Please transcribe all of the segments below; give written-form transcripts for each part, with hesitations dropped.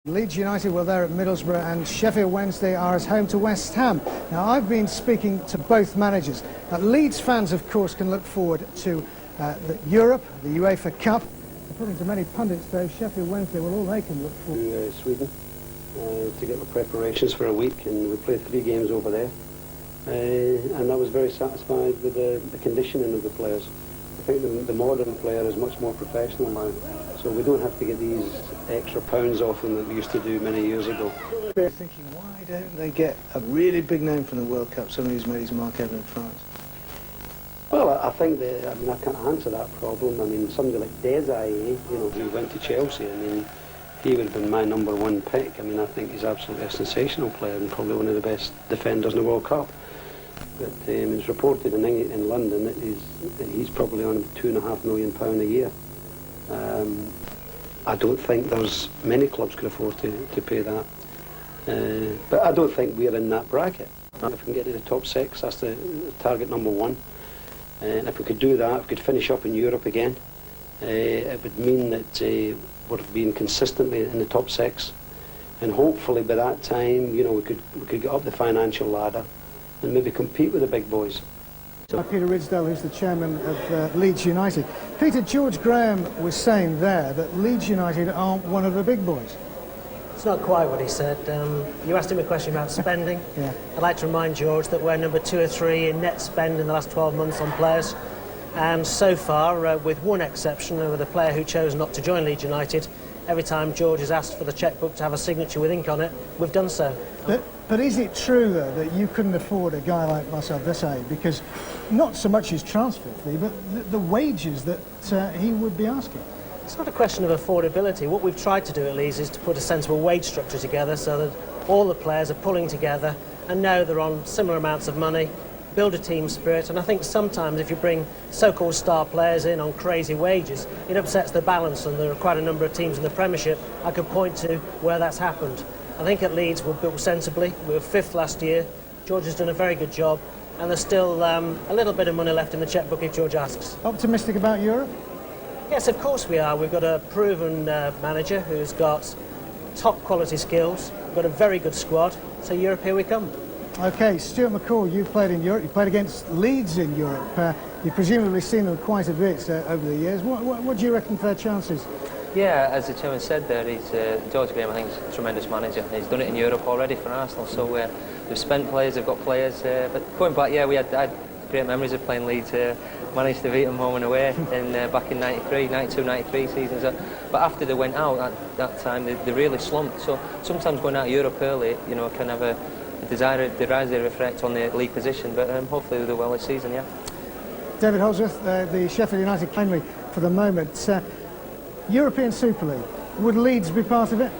Leeds United were there at Middlesbrough and Sheffield Wednesday are at home to West Ham. Now, I've been speaking to both managers. Leeds fans, of course, can look forward to Europe, the UEFA Cup. According to many pundits, though, Sheffield Wednesday, well, all they can look forward to Sweden to get the preparations for a week, and we played 3 games over there. And I was very satisfied with the conditioning of the players. I think the modern player is much more professional now, so we don't have to get these extra pounds off them that we used to do many years ago. They're thinking, why don't they get a really big name from the World Cup, somebody who's made his mark over in France? Well, I think I can't answer that problem. I mean, somebody like Desai, who went to Chelsea, I mean, he would have been my #1 pick. I mean, I think he's absolutely a sensational player and probably one of the best defenders in the World Cup. But it's reported in London that he's probably on £2.5 million a year. I don't think there's many clubs could afford to pay that. But I don't think we're in that bracket. If we can get to the top 6, that's the target #1. And if we could do that, if we could finish up in Europe again, it would mean that we're being consistently in the top 6. And hopefully by that time, we could get up the financial ladder and maybe compete with the big boys. Peter Ridsdale, who's the chairman of Leeds United. Peter, George Graham was saying there that Leeds United aren't one of the big boys. It's not quite what he said. You asked him a question about spending. Yeah. I'd like to remind George that we're number 2 or 3 in net spend in the last 12 months on players. And so far, with one exception, with a player who chose not to join Leeds United, every time George has asked for the chequebook to have a signature with ink on it, we've done so. But is it true, though, that you couldn't afford a guy like Marcel Desailly? Because not so much his transfer fee, but the wages that he would be asking. It's not a question of affordability. What we've tried to do at Leeds is to put a sensible wage structure together so that all the players are pulling together and know they're on similar amounts of money, build a team spirit. And I think sometimes if you bring so-called star players in on crazy wages, it upsets the balance, and there are quite a number of teams in the Premiership I could point to where that's happened. I think at Leeds we're built sensibly. We were 5th last year. George has done a very good job, and there's still a little bit of money left in the chequebook if George asks. Optimistic about Europe? Yes, of course we are. We've got a proven manager who's got top quality skills. We've got a very good squad. So Europe, here we come. OK, Stuart McCall, you've played in Europe. You played against Leeds in Europe. You've presumably seen them quite a bit over the years. What do you reckon for their chances? Yeah, as the chairman said there, George Graham, I think, is a tremendous manager. He's done it in Europe already for Arsenal, so they've spent players, they've got players. But going back, yeah, I had great memories of playing Leeds. Managed to beat them home and away back in 92-93 seasons. But after they went out at that time, they really slumped. So sometimes going out of Europe early, can have a desired effect on the league position. But hopefully they'll do well this season, yeah. David Holdsworth, the Sheffield United primary for the moment. European Super League, would Leeds be part of it?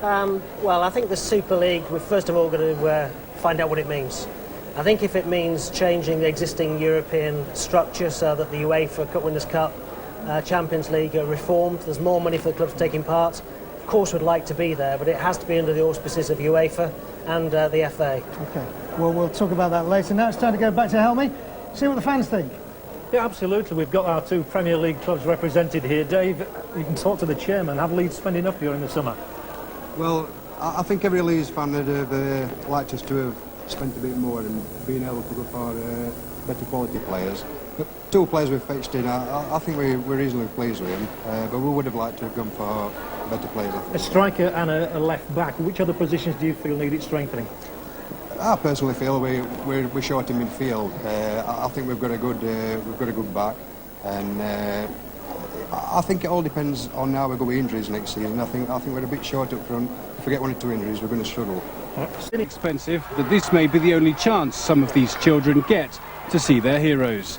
Well, I think the Super League, we've first of all got to find out what it means. I think if it means changing the existing European structure so that the UEFA Cup Winners' Cup, Champions League are reformed, there's more money for the clubs taking part, of course we'd like to be there, but it has to be under the auspices of UEFA and the FA. OK, well, we'll talk about that later. Now it's time to go back to Helmy, see what the fans think. Yeah, absolutely. We've got our 2 Premier League clubs represented here. Dave, you can talk to the chairman. Have Leeds spend enough during the summer? Well, I think every Leeds fan would have liked us to have spent a bit more and being able to go for better quality players. But 2 players we've fetched in, I think we're reasonably pleased with them, but we would have liked to have gone for better players. A striker and a left back. Which other positions do you feel needed strengthening? I personally feel we're short in midfield. I think we've got a good back, and I think it all depends on how we go with injuries next season. I think we're a bit short up front. If we get 1 or 2 injuries, we're going to struggle. It's inexpensive, but this may be the only chance some of these children get to see their heroes.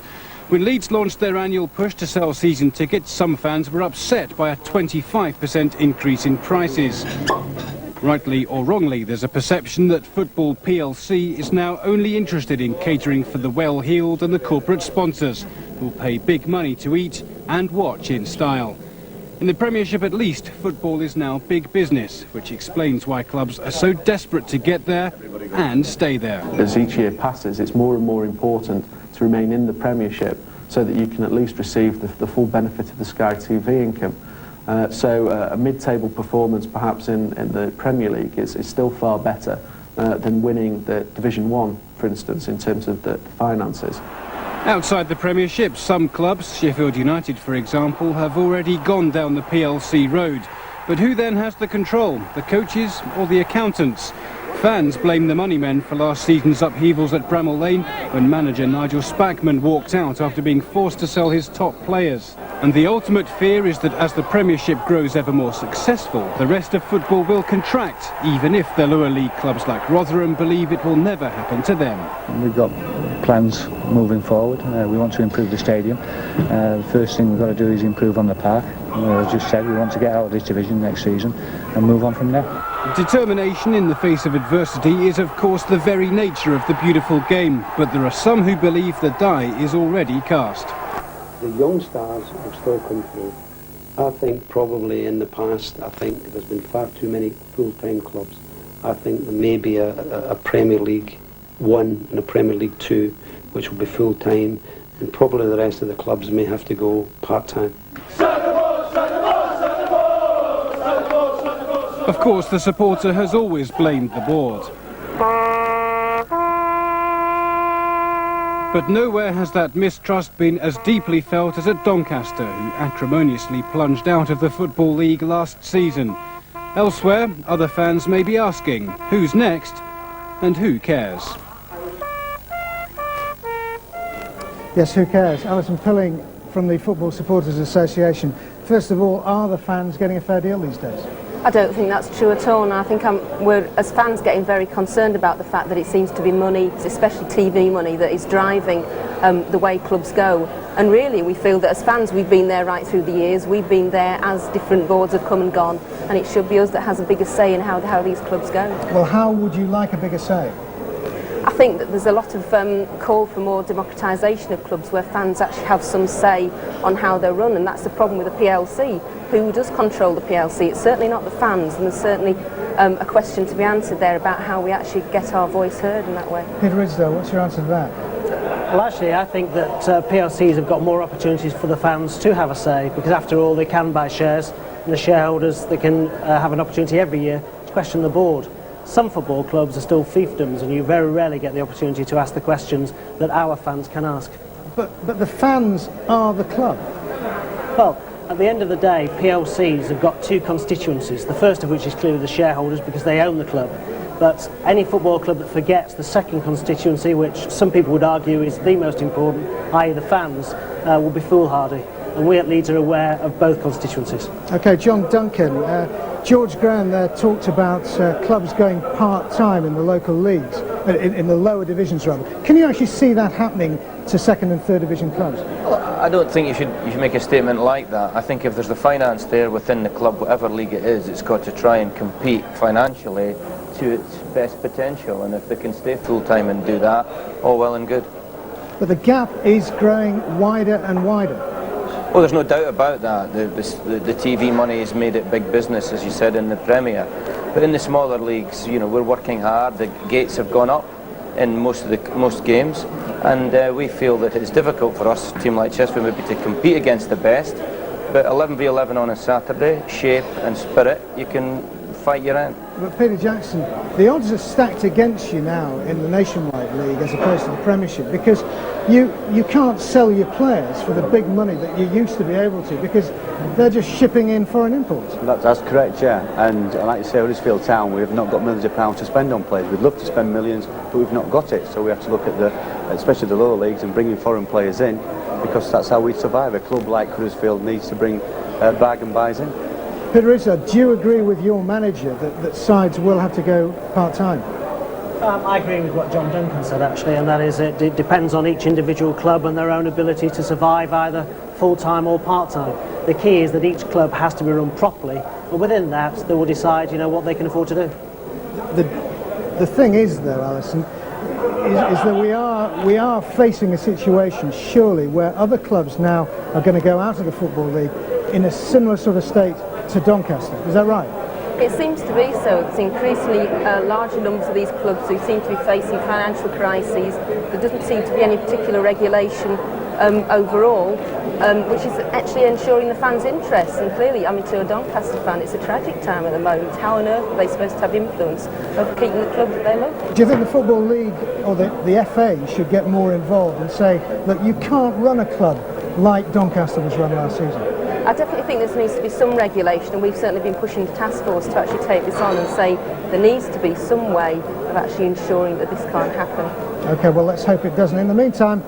When Leeds launched their annual push to sell season tickets, some fans were upset by a 25% increase in prices. Rightly or wrongly, there's a perception that Football PLC is now only interested in catering for the well-heeled and the corporate sponsors, who'll pay big money to eat and watch in style. In the Premiership at least, football is now big business, which explains why clubs are so desperate to get there and stay there. As each year passes, it's more and more important to remain in the Premiership so that you can at least receive the full benefit of the Sky TV income. So a mid-table performance perhaps in the Premier League is still far better than winning the Division 1, for instance, in terms of the finances. Outside the Premiership, some clubs, Sheffield United for example, have already gone down the PLC road. But who then has the control, the coaches or the accountants? Fans blame the moneymen for last season's upheavals at Bramall Lane when manager Nigel Spackman walked out after being forced to sell his top players. And the ultimate fear is that as the Premiership grows ever more successful, the rest of football will contract, even if the lower league clubs like Rotherham believe it will never happen to them. We've got plans moving forward. We want to improve the stadium. The first thing we've got to do is improve on the park. As I just said, we want to get out of this division next season and move on from there. Determination in the face of adversity is of course the very nature of the beautiful game, but there are some who believe the die is already cast. The young stars will still come through. I think probably in the past, I think there's been far too many full-time clubs. I think there may be a Premier League 1 and a Premier League 2, which will be full-time, and probably the rest of the clubs may have to go part-time. Of course, the supporter has always blamed the board. But nowhere has that mistrust been as deeply felt as at Doncaster, who acrimoniously plunged out of the Football League last season. Elsewhere, other fans may be asking, who's next and who cares? Yes, who cares? Alison Pilling from the Football Supporters Association. First of all, are the fans getting a fair deal these days? I don't think that's true at all, and I think we're, as fans, getting very concerned about the fact that it seems to be money, especially TV money, that is driving the way clubs go. And really, we feel that as fans, we've been there right through the years. We've been there as different boards have come and gone, and it should be us that has a bigger say in how these clubs go. Well, how would you like a bigger say? I think that there's a lot of call for more democratisation of clubs where fans actually have some say on how they're run, and that's the problem with the PLC. Who does control the PLC? It's certainly not the fans, and there's certainly a question to be answered there about how we actually get our voice heard in that way. Peter Ridsdale, what's your answer to that? Well, actually, I think that PLCs have got more opportunities for the fans to have a say, because after all, they can buy shares, and the shareholders, they can have an opportunity every year to question the board. Some football clubs are still fiefdoms, and you very rarely get the opportunity to ask the questions that our fans can ask. But the fans are the club. Well, at the end of the day, PLCs have got two constituencies, the first of which is clearly the shareholders because they own the club. But any football club that forgets the second constituency, which some people would argue is the most important, i.e. the fans, will be foolhardy. And we at Leeds are aware of both constituencies. OK, John Duncan, George Graham there talked about clubs going part-time in the local leagues, in the lower divisions rather. Can you actually see that happening to second and third division clubs? Well, I don't think you should make a statement like that. I think if there's the finance there within the club, whatever league it is, it's got to try and compete financially to its best potential, and if they can stay full-time and do that, all well and good. But the gap is growing wider and wider. Well, there's no doubt about that. The TV money has made it big business, as you said, in the Premier. But in the smaller leagues, you know, we're working hard. The gates have gone up in most games, and we feel that it's difficult for us, a team like Sheffield, maybe to compete against the best. But 11v11 on a Saturday, shape and spirit, you can fight your end. But Peter Jackson, the odds are stacked against you now in the Nationwide League as opposed to the Premiership, because you can't sell your players for the big money that you used to be able to, because they're just shipping in foreign imports. That's correct, yeah. And like you say, Ridsdale Town, we've not got millions of pounds to spend on players. We'd love to spend millions, but we've not got it. So we have to look at especially the lower leagues, and bringing foreign players in, because that's how we survive. A club like Huddersfield needs to bring bargain buys in. Peter Ridsdale, do you agree with your manager that sides will have to go part-time? I agree with what John Duncan said, actually, and that is it depends on each individual club and their own ability to survive either full-time or part-time. The key is that each club has to be run properly, and within that they will decide, you know, what they can afford to do. The thing is, though, Alison, is that we are facing a situation, surely, where other clubs now are going to go out of the Football League in a similar sort of state to Doncaster. Is that right? It seems to be so. It's increasingly larger numbers of these clubs who seem to be facing financial crises. There doesn't seem to be any particular regulation overall. which is actually ensuring the fans' interests. And clearly, I mean, to a Doncaster fan, it's a tragic time at the moment. How on earth are they supposed to have influence over keeping the club that they love? Do you think the Football League or the FA should get more involved and say, look, you can't run a club like Doncaster was run last season? I definitely think there needs to be some regulation, and we've certainly been pushing the task force to actually take this on and say there needs to be some way of actually ensuring that this can't happen. OK, well, let's hope it doesn't. In the meantime,